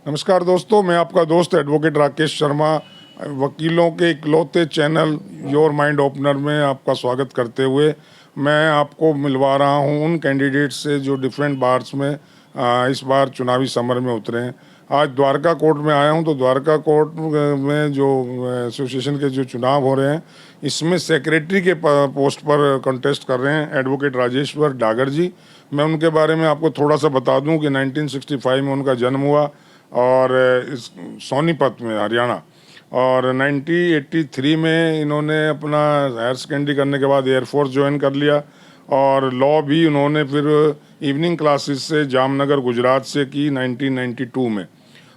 नमस्कार दोस्तों, मैं आपका दोस्त एडवोकेट राकेश शर्मा वकीलों के इकलौते चैनल योर माइंड ओपनर में आपका स्वागत करते हुए मैं आपको मिलवा रहा हूं उन कैंडिडेट से जो डिफरेंट बार्स में इस बार चुनावी समर में उतरे हैं। आज द्वारका कोर्ट में आया हूं, तो द्वारका कोर्ट में जो एसोसिएशन के जो चुनाव हो रहे हैं, इसमें सेक्रेटरी के पोस्ट पर कंटेस्ट कर रहे हैं एडवोकेट राजेश्वर डागर जी। मैं उनके बारे में आपको थोड़ा सा बता दूं कि 1965 में उनका जन्म हुआ और इस सोनीपत में, हरियाणा। और 1983 में इन्होंने अपना हायर सेकेंडरी करने के बाद एयरफोर्स ज्वाइन कर लिया और लॉ भी उन्होंने फिर इवनिंग क्लासेस से जामनगर गुजरात से की 1992 में।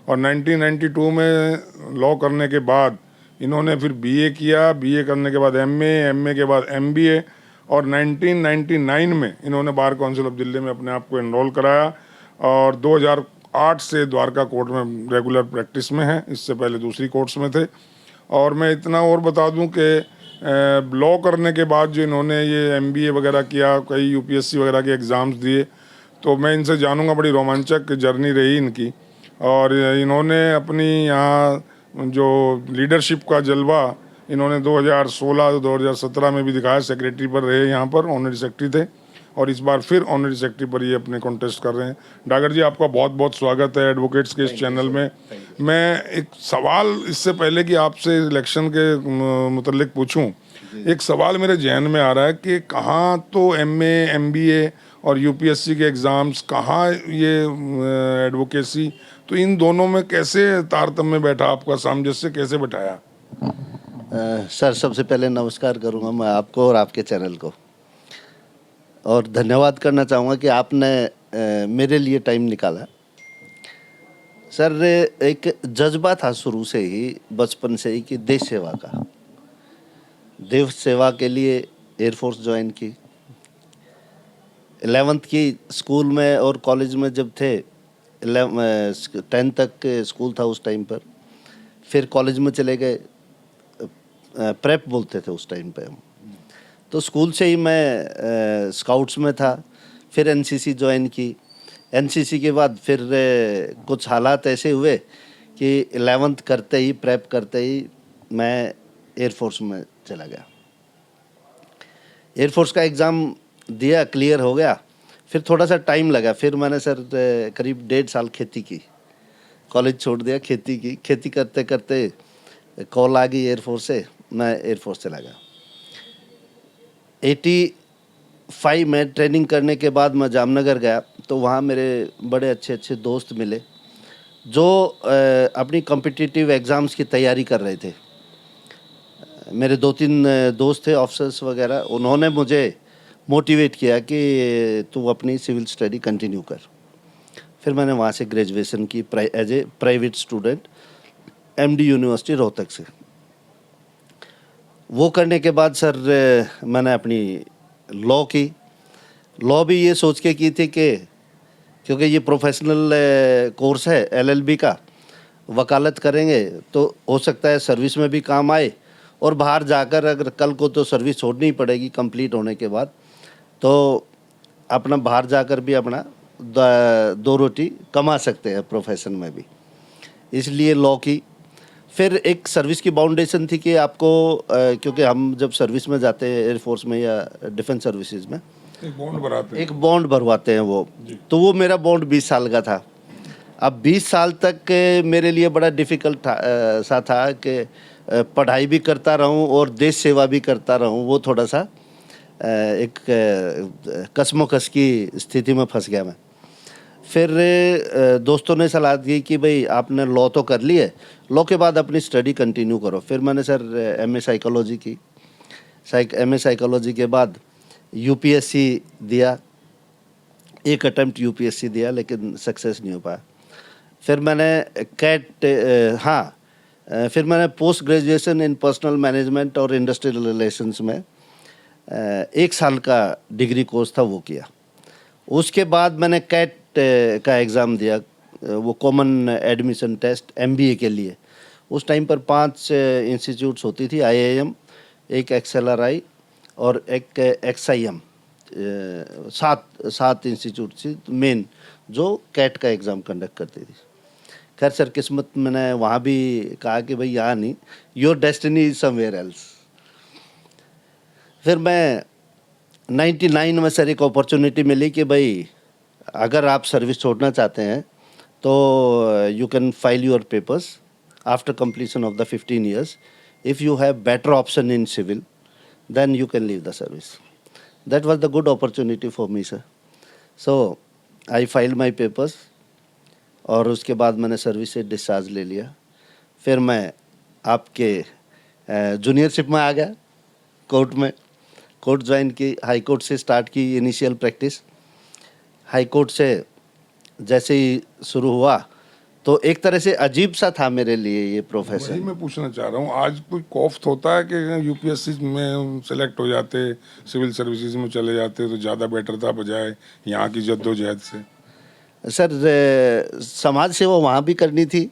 और 1992 में लॉ करने के बाद इन्होंने फिर बीए किया, बीए करने के बाद एमए, एमए के बाद एमबीए और 1999 में इन्होंने बार काउंसिल ऑफ दिल्ली में अपने आप को एनरोल कराया और 2008 से द्वारका कोर्ट में रेगुलर प्रैक्टिस में है। इससे पहले दूसरी कोर्ट्स में थे। और मैं इतना और बता दूं कि लॉ करने के बाद जो इन्होंने ये एमबीए वगैरह किया, कई यूपीएससी वगैरह के एग्ज़ाम्स दिए, तो मैं इनसे जानूंगा, बड़ी रोमांचक जर्नी रही इनकी। और इन्होंने अपनी यहाँ जो लीडरशिप का जलवा इन्होंने 2016-2017 में भी दिखाया। सेक्रेटरी पर रहे, यहाँ पर ऑनरी सेक्रेटरी थे और इस बार फिर ऑनरी सेक्रेटरी पर ये अपने कॉन्टेस्ट कर रहे हैं। डागर जी, आपका बहुत बहुत स्वागत है एडवोकेट्स के इस चैनल में। मैं एक सवाल, इससे पहले कि आपसे इलेक्शन के मुतल्लिक पूछूं, एक सवाल मेरे जहन में आ रहा है कि कहाँ तो एमए, एमबीए और यूपीएससी के एग्ज़ाम्स, कहाँ ये एडवोकेसी, तो इन दोनों में कैसे तारतम्य बैठा, आपका सामंजस्य कैसे बैठाया? सर, सबसे पहले नमस्कार करूंगा मैं आपको और आपके चैनल को, और धन्यवाद करना चाहूँगा कि आपने मेरे लिए टाइम निकाला। सर, एक जज्बा था शुरू से ही, बचपन से ही, कि देश सेवा का। देश सेवा के लिए एयरफोर्स ज्वाइन की। 11th की स्कूल में और कॉलेज में जब थे, 10 तक स्कूल था उस टाइम पर। फिर कॉलेज में चले गए, प्रेप बोलते थे उस टाइम पे हम। तो स्कूल से ही मैं स्काउट्स में था। फिर एनसीसी ज्वाइन की। एनसीसी के बाद फिर कुछ हालात ऐसे हुए कि 11th करते ही, प्रेप करते ही मैं एयरफोर्स में चला गया। एयरफोर्स का एग्ज़ाम दिया, क्लियर हो गया। फिर थोड़ा सा टाइम लगा। फिर मैंने सर करीब 1.5 साल खेती की। कॉलेज छोड़ दिया, खेती की। खेती करते करते कॉल आ गई एयरफोर्स से, मैं एयरफोर्स चला गया। 85 में ट्रेनिंग करने के बाद मैं जामनगर गया, तो वहाँ मेरे बड़े अच्छे अच्छे दोस्त मिले जो अपनी कॉम्पिटिटिव एग्ज़ाम्स की तैयारी कर रहे थे। मेरे 2-3 दोस्त थे, ऑफिसर्स वगैरह। उन्होंने मुझे मोटिवेट किया कि तू अपनी सिविल स्टडी कंटिन्यू कर। फिर मैंने वहाँ से ग्रेजुएशन की as a private student, MD university Rohtak से। वो करने के बाद सर मैंने अपनी लॉ की। लॉ भी ये सोच के की थी कि क्योंकि ये प्रोफेशनल कोर्स है एलएलबी का, वकालत करेंगे तो हो सकता है सर्विस में भी काम आए, और बाहर जाकर अगर कल को तो सर्विस छोड़नी ही पड़ेगी कंप्लीट होने के बाद, तो अपना बाहर जाकर भी अपना दो रोटी कमा सकते हैं प्रोफेशन में भी। इसलिए लॉ की। फिर एक सर्विस की बाउंडेशन थी कि आपको क्योंकि हम जब सर्विस में जाते हैं एयरफोर्स में या डिफेंस सर्विसेज में, एक बॉन्ड भरवाते हैं वो। तो वो मेरा बॉन्ड 20 साल का था। अब 20 साल तक मेरे लिए बड़ा डिफ़िकल्ट सा था कि पढ़ाई भी करता रहूं और देश सेवा भी करता रहूं। वो थोड़ा सा एक कशमकश की स्थिति में फंस गया मैं। फिर दोस्तों ने सलाह दी कि भाई आपने लॉ तो कर ली है, लॉ के बाद अपनी स्टडी कंटिन्यू करो। फिर मैंने सर एमए साइकोलॉजी की। एमए साइकोलॉजी के बाद यूपीएससी दिया। एक अटेम्प्ट यूपीएससी दिया, लेकिन सक्सेस नहीं हो पाया। फिर मैंने फिर मैंने post graduation in personal management और इंडस्ट्रियल रिलेशंस में 1 साल का डिग्री कोर्स था, वो किया। उसके बाद मैंने कैट का एग्ज़ाम दिया, वो कॉमन एडमिशन टेस्ट एमबीए के लिए। उस टाइम पर 5 इंस्टीट्यूट्स होती थी, आईआईएम, एक एक्सएलआरआई और एक एक्सआईएम। 7 इंस्टीट्यूट थी मेन जो कैट का एग्ज़ाम कंडक्ट करती थी। खैर सर किस्मत, मैंने वहाँ भी कहा कि भाई यहाँ नहीं, your destiny is somewhere else. फिर मैं 99 में सर एक अपॉर्चुनिटी मिली कि भाई अगर आप सर्विस छोड़ना चाहते हैं तो you can file your papers after completion of the 15 years। If you have better option in civil then you can leave the service. That was the good opportunity for me sir. So I filed my papers और उसके बाद मैंने service से discharge ले लिया। फिर मैं आपके जूनियरशिप में आ गया, कोर्ट में। कोर्ट ज्वाइन की, हाई कोर्ट से स्टार्ट की इनिशियल प्रैक्टिस। हाई कोर्ट से जैसे ही शुरू हुआ तो एक तरह से अजीब सा था मेरे लिए ये वही प्रोफेशन। मैं पूछना चाह रहा हूँ, आज कोई खौफ होता है कि यूपीएससी में सेलेक्ट हो जाते, सिविल सर्विसेज में चले जाते तो ज़्यादा बेटर था बजाय यहाँ की जद्दोजहद से? सर समाज सेवा वहाँ भी करनी थी।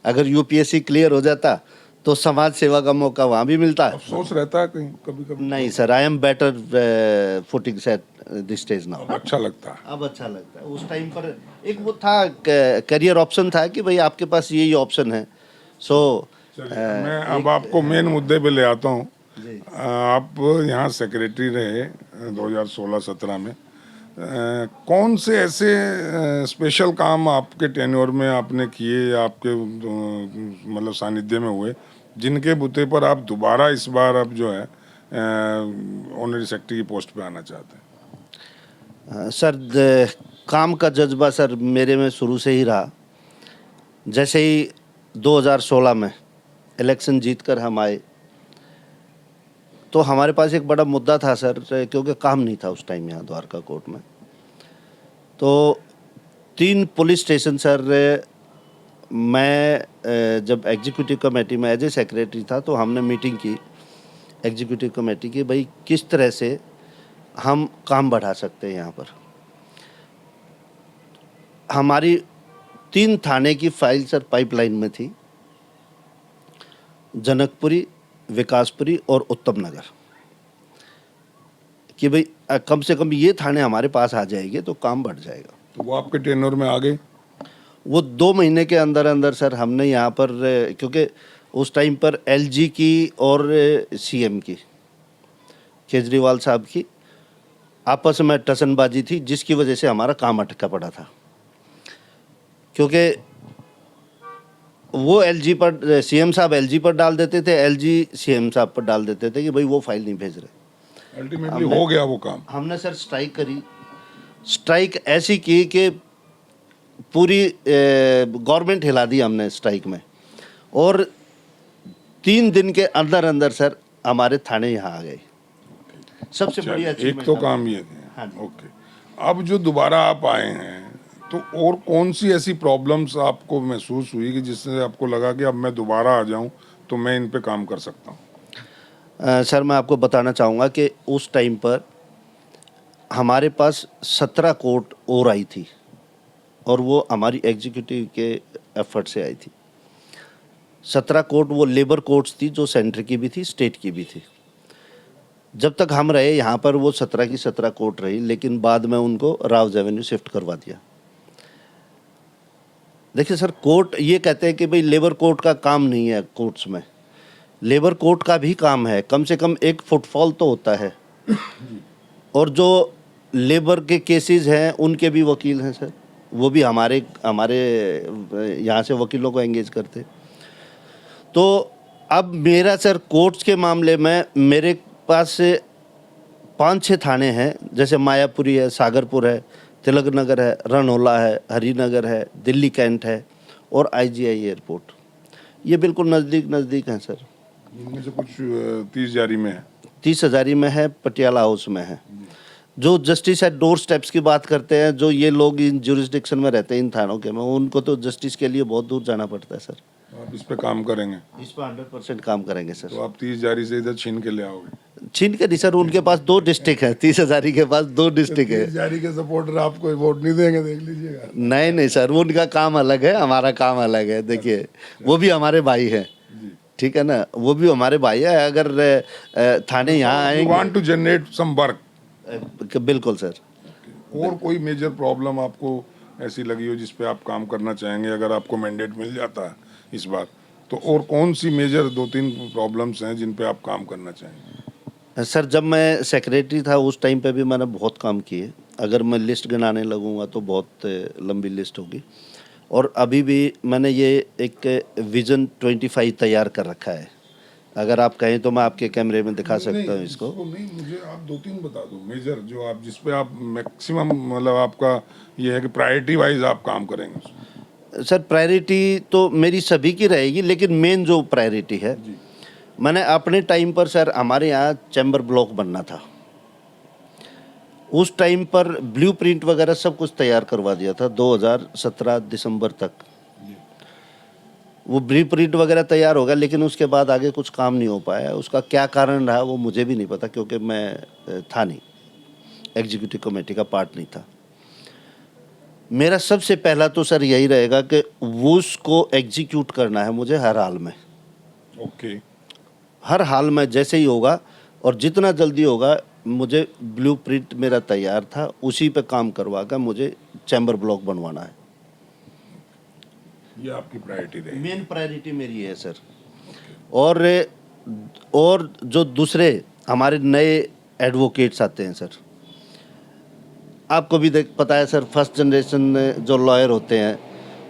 अगर यूपीएससी क्लियर हो जाता तो समाज सेवा का मौका वहाँ भी मिलता। अफसोस रहता है कहीं कभी कभी? नहीं sir, I am better footing at this stage now. अच्छा लगता है। अब अच्छा लगता है। उस टाइम पर एक वो था, करियर ऑप्शन था कि भाई आपके पास यही ऑप्शन है। सो मैं अब आपको मेन मुद्दे पे ले आता हूँ। जी। आप यहाँ सेक्रेटरी रहे 2016-17 में। कौन से ऐसे स्पेशल काम आपके टेन्योर में आपने किए, आपके मतलब सानिध्य में हुए, जिनके बुते पर आप दोबारा इस बार अब जो है ऑनरी सेक्रेटरी की पोस्ट पे आना चाहते हैं? सर काम का जज्बा सर मेरे में शुरू से ही रहा। जैसे ही 2016 में इलेक्शन जीतकर हम आए तो हमारे पास एक बड़ा मुद्दा था सर, क्योंकि काम नहीं था उस टाइम यहाँ द्वारका कोर्ट में। तो 3 पुलिस स्टेशन सर, मैं जब एग्जीक्यूटिव कमेटी में एज ए सेक्रेटरी था तो हमने मीटिंग की एग्जीक्यूटिव कमेटी की, भाई किस तरह से हम काम बढ़ा सकते हैं यहाँ पर। हमारी 3 थाने की फाइल सर पाइपलाइन में थी, जनकपुरी, विकासपुरी और उत्तम नगर, कि भाई कम से कम ये थाने हमारे पास आ जाएंगे तो काम बढ़ जाएगा। तो वो आपके टेन्योर में आ गए? वो 2 महीने के अंदर अंदर सर हमने यहाँ पर, क्योंकि उस टाइम पर एलजी की और सीएम की, केजरीवाल साहब की आपस में टसनबाजी थी, जिसकी वजह से हमारा काम अटका पड़ा था। क्योंकि वो एलजी पर, सीएम साहब एलजी पर डाल देते थे, एलजी सीएम साहब पर डाल देते थे कि भाई वो फाइल नहीं भेज रहे। अल्टीमेटली हो गया वो काम। हमने सर स्ट्राइक करी। स्ट्राइक ऐसी की कि पूरी गवर्नमेंट हिला दी हमने स्ट्राइक में, और 3 दिन के अंदर अंदर सर हमारे थाने यहाँ आ गए। सबसे बड़ी एक अचीवमेंट तो काम ये हाँ है। जी। ओके, अब जो दोबारा आप आए हैं तो और कौन सी ऐसी प्रॉब्लम्स आपको महसूस हुई कि जिससे आपको लगा कि अब मैं दोबारा आ जाऊं तो मैं इन पे काम कर सकता हूं? सर मैं आपको बताना चाहूँगा कि उस टाइम पर हमारे पास 17 कोर्ट और आई थी, और वो हमारी एग्जीक्यूटिव के एफर्ट से आई थी। 17 कोर्ट वो लेबर कोर्ट्स थी, जो सेंटर की भी थी, स्टेट की भी थी। जब तक हम रहे यहाँ पर वो 17 की 17 कोर्ट रही, लेकिन बाद में उनको राव एवेन्यू शिफ्ट करवा दिया। देखिए सर, कोर्ट ये कहते हैं कि भाई लेबर कोर्ट का काम नहीं है कोर्ट्स में। लेबर कोर्ट का भी काम है, कम से कम एक फुटफॉल तो होता है। और जो लेबर के केसेस हैं उनके भी वकील हैं सर, वो भी हमारे यहाँ से वकीलों को एंगेज करते। तो अब मेरा सर कोर्ट्स के मामले में मेरे पास से 5-6 थाने हैं, जैसे मायापुरी है, सागरपुर है, तिलक नगर है, रणहोला है, हरिनगर है, दिल्ली कैंट है और आईजीआई एयरपोर्ट। ये बिल्कुल नज़दीक हैं सर। इनमें से कुछ 30 जारी में है, 30 हज़ारी में है, पटियाला हाउस में है। जो जस्टिस एट डोर स्टेप्स की बात करते हैं, जो ये लोग इन जुरिस्डिक्शन में रहते हैं इन थानों के में, उनको तो जस्टिस के लिए बहुत दूर जाना पड़ता है सर। आप इस पे काम करेंगे? इस पर 100% काम करेंगे सर। तो आप 30 जारी से इधर छीन के ले आओगे? छीन के नहीं सर, उनके पास 2 डिस्ट्रिक्ट है, 30 हज़ारी के पास 2 डिस्ट्रिक्ट है। 30 जारी के सपोर्टर आपको वोट नहीं देंगे, देख लीजिएगा। नहीं सर, वो उनका काम अलग है, हमारा काम अलग है। देखिए वो भी हमारे भाई हैं, ठीक है ना, वो भी हमारे भाई है। अगर थाने यहाँ आएंगे, want to generate some work. बिल्कुल सर। और कोई मेजर प्रॉब्लम आपको ऐसी लगी हो जिस पे आप काम करना चाहेंगे अगर आपको मैंडेट मिल जाता है इस बार, तो और कौन सी मेजर 2-3 प्रॉब्लम्स हैं जिन पे आप काम करना चाहेंगे? सर जब मैं सेक्रेटरी था उस टाइम पे भी मैंने बहुत काम किए। अगर मैं लिस्ट गिनाने लगूंगा तो बहुत लंबी लिस्ट होगी। और अभी भी मैंने ये एक विज़न 25 तैयार कर रखा है। अगर आप कहें तो मैं आपके कैमरे में दिखा सकता हूँ इसको। नहीं, मुझे आप 2-3 बता दो मेजर, जो आप जिस पे आप मैक्सिमम, मतलब आपका ये है कि प्रायोरिटी वाइज आप काम करेंगे उसमें। सर प्रायोरिटी तो मेरी सभी की रहेगी, लेकिन मेन जो प्रायोरिटी है, जी। मैंने अपने टाइम पर सर हमारे यहाँ चैम्बर ब्लॉक बनना था। उस टाइम पर ब्लूप्रिंट वगैरह सब कुछ तैयार करवा दिया था 2017 दिसंबर तक। वो ब्लूप्रिंट वगैरह तैयार हो गया, लेकिन उसके बाद आगे कुछ काम नहीं हो पाया। उसका क्या कारण रहा वो मुझे भी नहीं पता, क्योंकि मैं था नहीं, एग्जीक्यूटिव कमेटी का पार्ट नहीं था। मेरा सबसे पहला तो सर यही रहेगा कि उसको एग्जीक्यूट करना है मुझे हर हाल में। ओके। हर हाल में जैसे ही होगा और जितना जल्दी होगा, मुझे ब्लूप्रिंट मेरा तैयार था, उसी पे काम करवा कर मुझे चैम्बर ब्लॉक बनवाना है। ये आपकी प्रायोरिटी रहेगी। मेन प्रायोरिटी मेरी है सर। और जो दूसरे हमारे नए एडवोकेट्स आते हैं सर, आपको भी देख पता है सर, फर्स्ट जनरेशन जो लॉयर होते हैं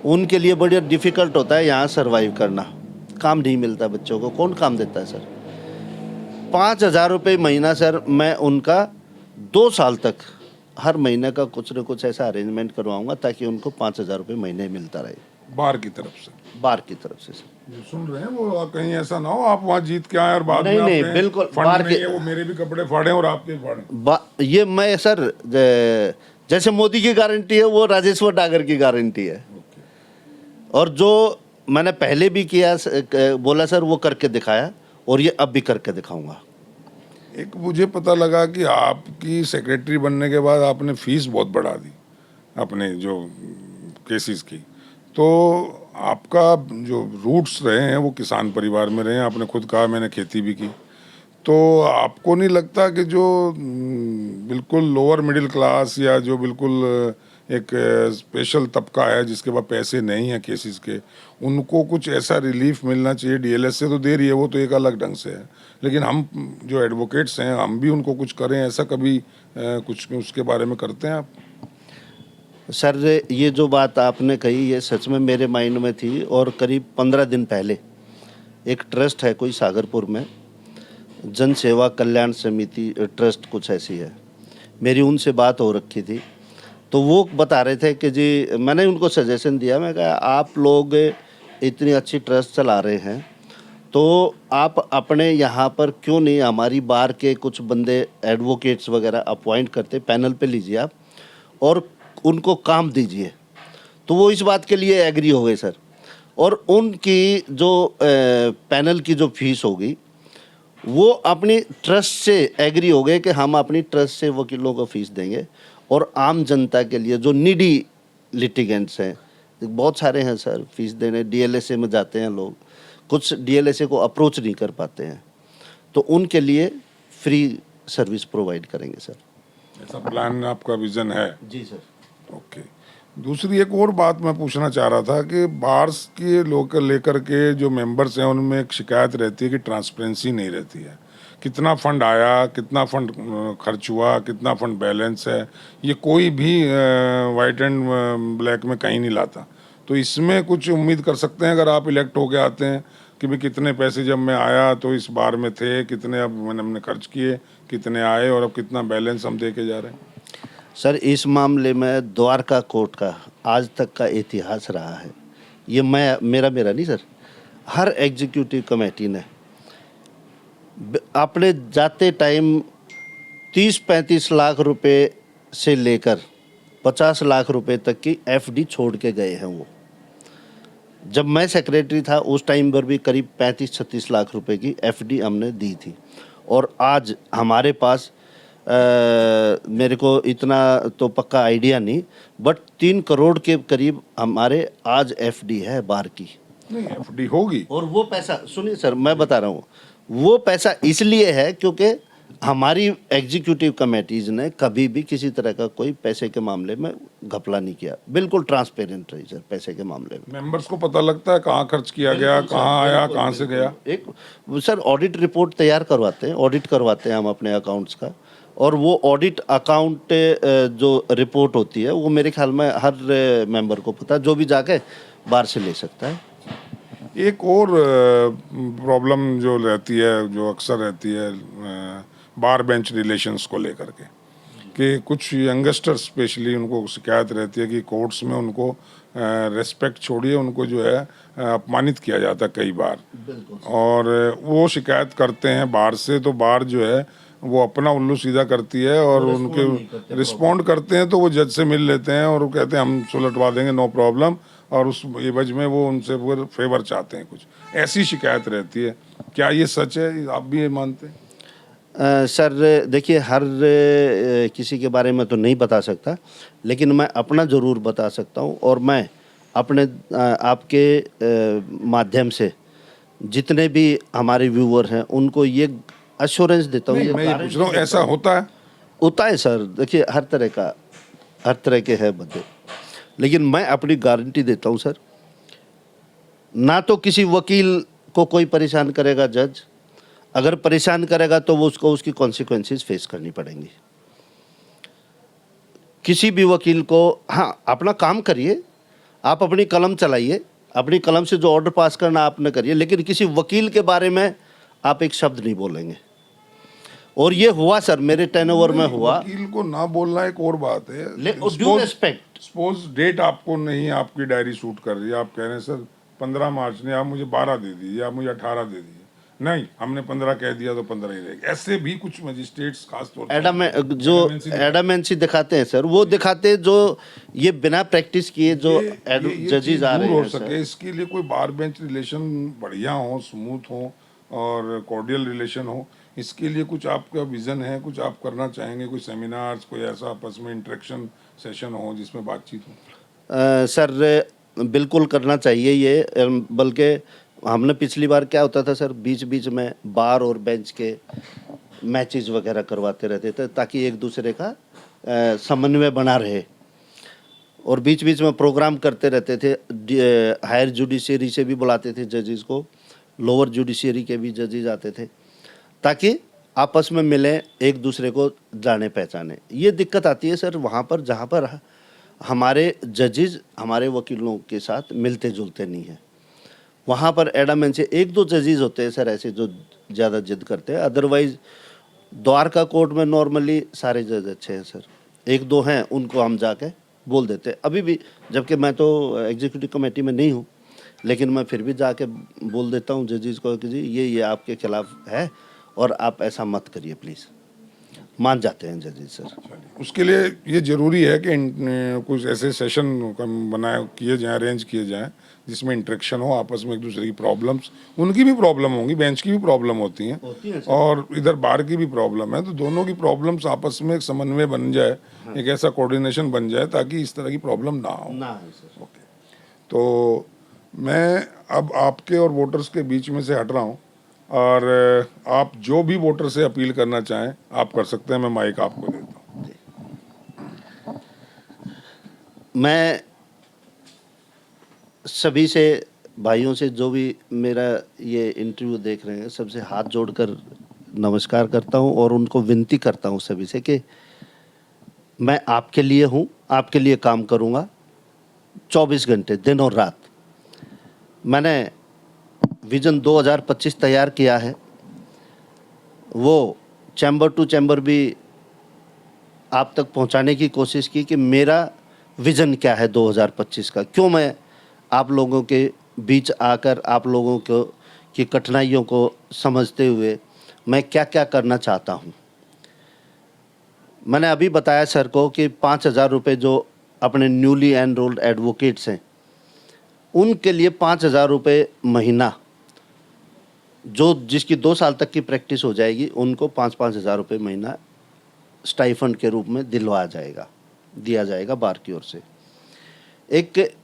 उनके लिए बड़ा डिफ़िकल्ट होता है यहाँ सरवाइव करना। काम नहीं मिलता बच्चों को, कौन काम देता है सर? 5,000 रुपये महीना सर, मैं उनका 2 साल तक हर महीने का कुछ न कुछ ऐसा अरेंजमेंट करवाऊंगा ताकि उनको 5,000 रुपये महीने मिलता रहे बार की तरफ से। बार की तरफ से सर। जो सुन रहे हैं वो कहीं ऐसा ना हो आप वहाँ जीत के आए और बाद नहीं, में आप नहीं, कहें, बिल्कुल, फंड बार नहीं के- है, वो मेरे भी कपड़े फाड़े और आपके फाड़े। ये मैं सर जैसे मोदी की गारंटी है, वो राजेश्वर डागर की गारंटी है। और जो मैंने पहले भी किया, बोला सर, वो करके दिखाया, और ये अब भी करके दिखाऊंगा। एक मुझे पता लगा कि आपकी सेक्रेटरी बनने के बाद आपने फीस बहुत बढ़ा दी अपने जो केसेस की, तो आपका जो रूट्स रहे हैं वो किसान परिवार में रहे हैं, आपने खुद कहा मैंने खेती भी की, तो आपको नहीं लगता कि जो बिल्कुल लोअर मिडिल क्लास या जो बिल्कुल एक स्पेशल तबका है जिसके पास पैसे नहीं है केसेस के, उनको कुछ ऐसा रिलीफ मिलना चाहिए? डीएलएस से तो दे रही है, वो तो एक अलग ढंग से है, लेकिन हम जो एडवोकेट्स हैं हम भी उनको कुछ करें, ऐसा कभी कुछ उसके बारे में करते हैं आप? सर ये जो बात आपने कही ये सच में मेरे माइंड में थी, और करीब 15 दिन पहले एक ट्रस्ट है कोई सागरपुर में, जन सेवा कल्याण समिति ट्रस्ट कुछ ऐसी है, मेरी उनसे बात हो रखी थी। तो वो बता रहे थे कि जी, मैंने उनको सजेशन दिया, मैं कहा आप लोग इतनी अच्छी ट्रस्ट चला रहे हैं तो आप अपने यहाँ पर क्यों नहीं हमारी बार के कुछ बंदे एडवोकेट्स वगैरह अपॉइंट करते, पैनल पे लीजिए आप और उनको काम दीजिए। तो वो इस बात के लिए एग्री हो गए सर, और उनकी जो पैनल की जो फीस होगी वो अपनी ट्रस्ट से एग्री हो गए कि हम अपनी ट्रस्ट से वकीलों को फीस देंगे, और आम जनता के लिए जो नीडी लिटिगेंट्स हैं, बहुत सारे हैं सर, फीस देने डीएलएसए में जाते हैं लोग, कुछ डीएलएसए को अप्रोच नहीं कर पाते हैं, तो उनके लिए फ्री सर्विस प्रोवाइड करेंगे सर। ऐसा प्लान आपका विजन है? जी सर। ओके। दूसरी एक और बात मैं पूछना चाह रहा था कि बार्स के लोग लेकर के जो मेंबर्स हैं उनमें एक शिकायत रहती है कि ट्रांसपेरेंसी नहीं रहती है, कितना फंड आया, कितना फंड खर्च हुआ, कितना फंड बैलेंस है, ये कोई भी वाइट एंड ब्लैक में कहीं नहीं लाता। तो इसमें कुछ उम्मीद कर सकते हैं अगर आप इलेक्ट होके आते हैं कि भाई कितने पैसे जब मैं आया तो इस बार में थे, कितने अब हमने खर्च किए, कितने आए, और अब कितना बैलेंस हम दे के जा रहे हैं? सर इस मामले में द्वारका कोर्ट का आज तक का इतिहास रहा है। ये मेरा नहीं सर, हर एग्जीक्यूटिव कमेटी ने अपने जाते टाइम 30-35 लाख रुपए से लेकर 50 लाख रुपए तक की एफडी छोड़ के गए हैं वो। जब मैं सेक्रेटरी था उस टाइम पर भी करीब 35-36 लाख रुपए की एफडी हमने दी थी, और आज हमारे पास मेरे को इतना तो पक्का आइडिया नहीं, बट 3 करोड़ के करीब हमारे आज एफडी है बार की। नहीं, एफडी होगी। और वो पैसा, सुनिए सर मैं बता रहा हूँ, वो पैसा इसलिए है क्योंकि हमारी एग्जीक्यूटिव कमेटीज़ ने कभी भी किसी तरह का कोई पैसे के मामले में घपला नहीं किया, बिल्कुल ट्रांसपेरेंट रही सर पैसे के मामले में। मेंबर्स को पता लगता है कहाँ खर्च किया गया, कहाँ आया, कहाँ से गया? एक सर ऑडिट रिपोर्ट तैयार करवाते हैं, ऑडिट करवाते हैं हम अपने अकाउंट्स का, और वो ऑडिट अकाउंट जो रिपोर्ट होती है वो मेरे ख्याल में हर मेंबर को पता है, जो भी जाके बाहर से ले सकता है। एक और प्रॉब्लम जो रहती है, जो अक्सर रहती है बार बेंच रिलेशंस को लेकर के, कि कुछ यंगस्टर स्पेशली उनको शिकायत रहती है कि कोर्ट्स में उनको रेस्पेक्ट छोड़िए, उनको जो है अपमानित किया जाता है कई बार, और वो शिकायत करते हैं बार से, तो बार जो है वो अपना उल्लू सीधा करती है और उनके रिस्पॉन्ड करते हैं, तो वो जज से मिल लेते हैं और वो कहते हैं हम सुलटवा देंगे, नो प्रॉब्लम, और उस एवज में वो उनसे फेवर चाहते हैं। कुछ ऐसी शिकायत रहती है, क्या ये सच है? आप भी ये मानते हैं? सर देखिए, हर किसी के बारे में तो नहीं बता सकता, लेकिन मैं अपना ज़रूर बता सकता हूँ, और मैं अपने आपके माध्यम से जितने भी हमारे व्यूअर हैं उनको ये अश्योरेंस देता हूँ, मैं ये पूछ रहा हूँ, ऐसा होता है? होता है सर। देखिए, हर तरह के हैं बंदे, लेकिन मैं अपनी गारंटी देता हूँ सर, ना तो किसी वकील को कोई परेशान करेगा जज, अगर परेशान करेगा तो वो उसको उसकी कॉन्सिक्वेंसेस फेस करनी पड़ेंगी। किसी भी वकील को, हाँ अपना काम करिए, आप अपनी कलम चलाइए, अपनी कलम से जो ऑर्डर पास करना आपने करिए, लेकिन किसी वकील के बारे में आप एक शब्द नहीं बोलेंगे। और ये हुआ सर, मेरे टेनओवर में हुआ। वकील को ना बोलना एक और बात है, ड्यू रिस्पेक्ट। सपोज डेट आपको नहीं, आपकी डायरी शूट कर रही है, आप कह रहे हैं सर 15 मार्च ने, आप मुझे 12 दे दीजिए, आप मुझे 18 दे दीजिए, नहीं हमने 15 कह दिया तो 15 ही रहेगा। ऐसे भी कुछ मजिस्ट्रेट्स खासतौर पर एडामेंसी दिखाते हैं सर, वो दिखाते हैं जो ये बिना प्रैक्टिस किए जो जजेस आ रहे हो हैं सके, इसके लिए कोई बार बेंच रिलेशन बढ़िया हो, स्मूथ हो और कॉर्डियल रिलेशन हो, इसके लिए कुछ आपका विजन है, कुछ आप करना चाहेंगे? कोई सेमिनार्स, कोई ऐसा आपस में इंटरेक्शन सेशन हो जिसमें बातचीत हो? सर बिल्कुल करना चाहिए ये, बल्कि हमने पिछली बार क्या होता था सर, बीच बीच में बार और बेंच के मैचेस वगैरह करवाते रहते थे ताकि एक दूसरे का समन्वय बना रहे, और बीच बीच में प्रोग्राम करते रहते थे। हायर जुडिशरी से भी बुलाते थे जजेस को, लोअर जुडिशरी के भी जजेस आते थे, ताकि आपस में मिलें, एक दूसरे को जाने पहचाने। ये दिक्कत आती है सर वहाँ पर जहाँ पर हमारे जजेस हमारे वकीलों के साथ मिलते जुलते नहीं हैं। वहाँ पर एडामेंसी, एक दो जजेस होते हैं सर ऐसे जो ज़्यादा जिद करते हैं, अदरवाइज द्वारका कोर्ट में नॉर्मली सारे जज अच्छे हैं सर। एक दो हैं उनको हम जाके बोल देते हैं अभी भी, जबकि मैं तो एग्जीक्यूटिव कमेटी में नहीं हूँ, लेकिन मैं फिर भी जाके बोल देता हूँ जजेस को कि जी ये आपके खिलाफ है और आप ऐसा मत करिए प्लीज़, मान जाते हैं जजेस सर। उसके लिए ये जरूरी है कि कुछ ऐसे सेशन किए जाएं, अरेंज किए जाएं जिसमें इंटरेक्शन हो आपस में, एक दूसरे की प्रॉब्लम्स, उनकी भी प्रॉब्लम होंगी, बेंच की भी प्रॉब्लम होती हैं और इधर बार की भी प्रॉब्लम है, तो दोनों की प्रॉब्लम्स आपस में एक समन्वय बन जाए, एक ऐसा कोऑर्डिनेशन बन जाए ताकि इस तरह की प्रॉब्लम ना हो। ओके, तो मैं अब आपके और वोटर्स के बीच में से हट रहा हूँ, और आप जो भी वोटर से अपील करना चाहें आप कर सकते हैं। मैं माइक आपको देता हूँ। मैं सभी से, भाइयों से, जो भी मेरा ये इंटरव्यू देख रहे हैं, सबसे हाथ जोड़कर नमस्कार करता हूँ और उनको विनती करता हूँ सभी से कि मैं आपके लिए हूँ, आपके लिए काम करूँगा 24 घंटे दिन और रात। मैंने विजन 2025 तैयार किया है, वो चैम्बर टू चैम्बर भी आप तक पहुंचाने की कोशिश की कि मेरा विज़न क्या है 2025 का, क्यों मैं आप लोगों के बीच आकर आप लोगों को की कठिनाइयों को समझते हुए मैं क्या क्या करना चाहता हूं। मैंने अभी बताया सर को कि 5,000 रुपये जो अपने न्यूली एनरोल्ड एडवोकेट्स हैं उनके लिए 5,000 रुपये महीना, जो जिसकी 2 साल तक की प्रैक्टिस हो जाएगी उनको 5-5 हज़ार रुपये महीना स्टाइफंड के रूप में दिया जाएगा बार की ओर से। एक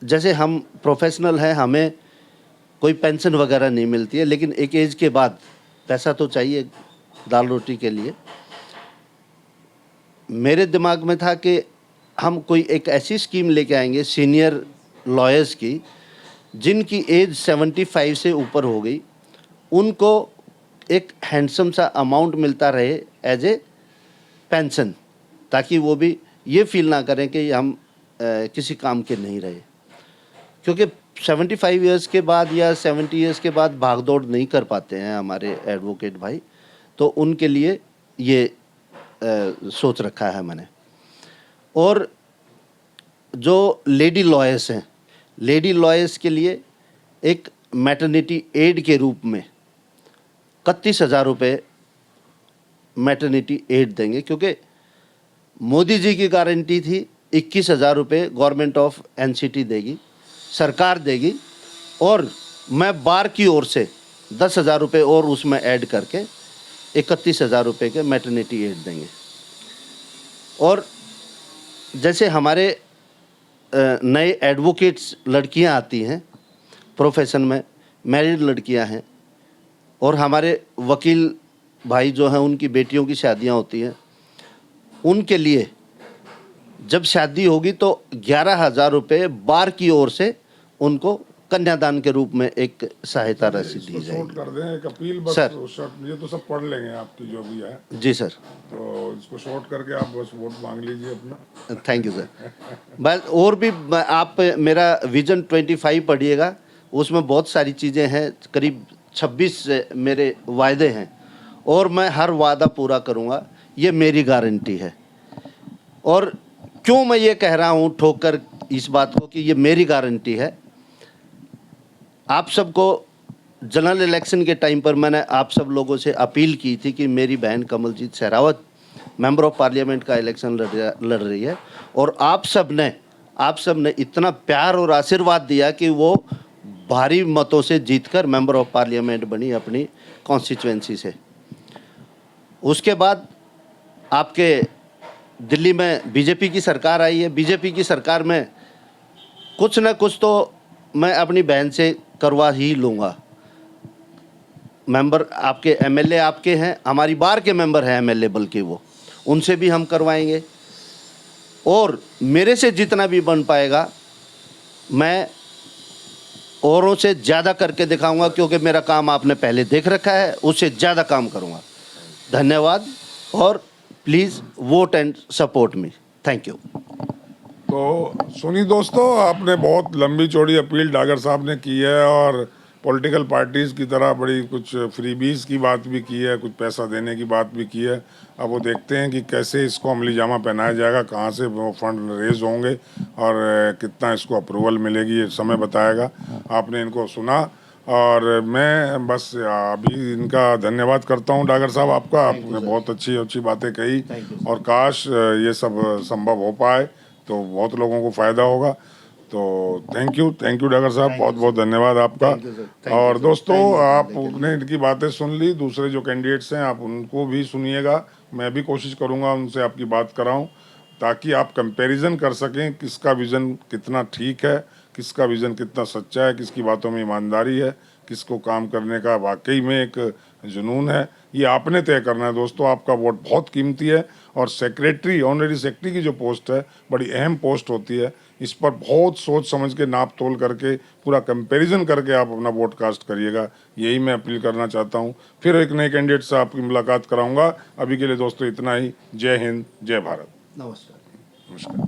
जैसे हम प्रोफेशनल हैं, हमें कोई पेंशन वगैरह नहीं मिलती है, लेकिन एक एज के बाद पैसा तो चाहिए दाल रोटी के लिए। मेरे दिमाग में था कि हम कोई एक ऐसी स्कीम लेके आएंगे सीनियर लॉयर्स की जिनकी एज 75 से ऊपर हो गई, उनको एक हैंडसम सा अमाउंट मिलता रहे एज ए पेंशन, ताकि वो भी ये फील ना करें कि हम किसी काम के नहीं रहे। क्योंकि 75 इयर्स के बाद या 70 इयर्स के बाद भाग दौड़ नहीं कर पाते हैं हमारे एडवोकेट भाई, तो उनके लिए ये सोच रखा है मैंने। और जो लेडी लॉयर्स हैं, लेडी लॉयर्स के लिए एक मैटरनिटी एड के रूप में 31,000 रुपये मैटरनिटी एड देंगे, क्योंकि मोदी जी की गारंटी थी 21,000 रुपये गवर्नमेंट ऑफ एनसीटी देगी, सरकार देगी, और मैं बार की ओर से 10,000 रुपये और उसमें ऐड करके 31,000 रुपये के मैटरनिटी एड देंगे। और जैसे हमारे नए एडवोकेट्स लड़कियां आती हैं प्रोफेशन में, मैरिड लड़कियां हैं, और हमारे वकील भाई जो हैं उनकी बेटियों की शादियां होती हैं, उनके लिए जब शादी होगी तो 11,000 रुपये बार की ओर से उनको कन्यादान के रूप में एक सहायता राशि दी इसको जाएगी। शॉर्ट कर दें, एक अपील बस सर। ये तो सब पढ़ लेंगे आपकी जो भी है, जी सर, तो इसको शॉर्ट करके आप बस वोट मांग लीजिए अपना। Thank you sir. बस और भी आप मेरा विजन 25 पढ़िएगा, उसमें बहुत सारी चीज़ें हैं, करीब 26 मेरे वायदे हैं, और मैं हर वादा पूरा करूँगा, ये मेरी गारंटी है। और क्यों मैं ये कह रहा हूँ ठोक कर इस बात को कि ये मेरी गारंटी है, आप सबको जनरल इलेक्शन के टाइम पर मैंने आप सब लोगों से अपील की थी कि मेरी बहन Kamaljeet Sehrawat member of parliament का इलेक्शन लड़ रही है, और आप सब ने इतना प्यार और आशीर्वाद दिया कि वो भारी मतों से जीतकर मेंबर ऑफ पार्लियामेंट बनी अपनी कॉन्स्टिट्यूएंसी से। उसके बाद आपके दिल्ली में बीजेपी की सरकार आई है, बीजेपी की सरकार में कुछ न कुछ तो मैं अपनी बहन से करवा ही लूँगा। मेंबर आपके एमएलए आपके हैं, हमारी बार के मेंबर हैं एमएलए, बल्कि वो उनसे भी हम करवाएंगे, और मेरे से जितना भी बन पाएगा मैं औरों से ज़्यादा करके दिखाऊंगा, क्योंकि मेरा काम आपने पहले देख रखा है, उससे ज़्यादा काम करूंगा। धन्यवाद, और please vote and support me. Thank you. तो सुनी दोस्तों, आपने बहुत लंबी चौड़ी अपील डागर साहब ने की है, और पॉलिटिकल पार्टीज़ की तरह बड़ी कुछ फ्रीबीज की बात भी की है, कुछ पैसा देने की बात भी की है। अब वो देखते हैं कि कैसे इसको अमली जामा पहनाया जाएगा, कहाँ से वो फंड रेज होंगे और कितना इसको अप्रूवल मिलेगी, ये समय बताएगा। आपने इनको सुना, और मैं बस अभी इनका धन्यवाद करता हूँ डागर साहब आपका। आपने बहुत अच्छी अच्छी बातें कही, और काश ये सब संभव हो पाए तो बहुत लोगों को फ़ायदा होगा। तो थैंक यू डागर साहब, बहुत बहुत धन्यवाद आपका। और दोस्तों, आपने इनकी बातें सुन ली, दूसरे जो कैंडिडेट्स हैं आप उनको भी सुनिएगा। मैं भी कोशिश करूंगा उनसे आपकी बात कराऊं, ताकि आप कंपैरिजन कर सकें किसका विज़न कितना ठीक है, किसका विज़न कितना सच्चा है, किसकी बातों में ईमानदारी है, किसको काम करने का वाकई में एक जुनून है। ये आपने तय करना है दोस्तों। आपका वोट बहुत कीमती है, और सेक्रेटरी, ऑनरी सेक्रेटरी की जो पोस्ट है बड़ी अहम पोस्ट होती है। इस पर बहुत सोच समझ के, नाप तोल करके, पूरा कंपैरिजन करके आप अपना वोट कास्ट करिएगा। यही मैं अपील करना चाहता हूँ। फिर एक नए कैंडिडेट से आपकी मुलाकात कराऊंगा। अभी के लिए दोस्तों इतना ही। जय हिंद, जय भारत। नमस्कार। नमस्कार।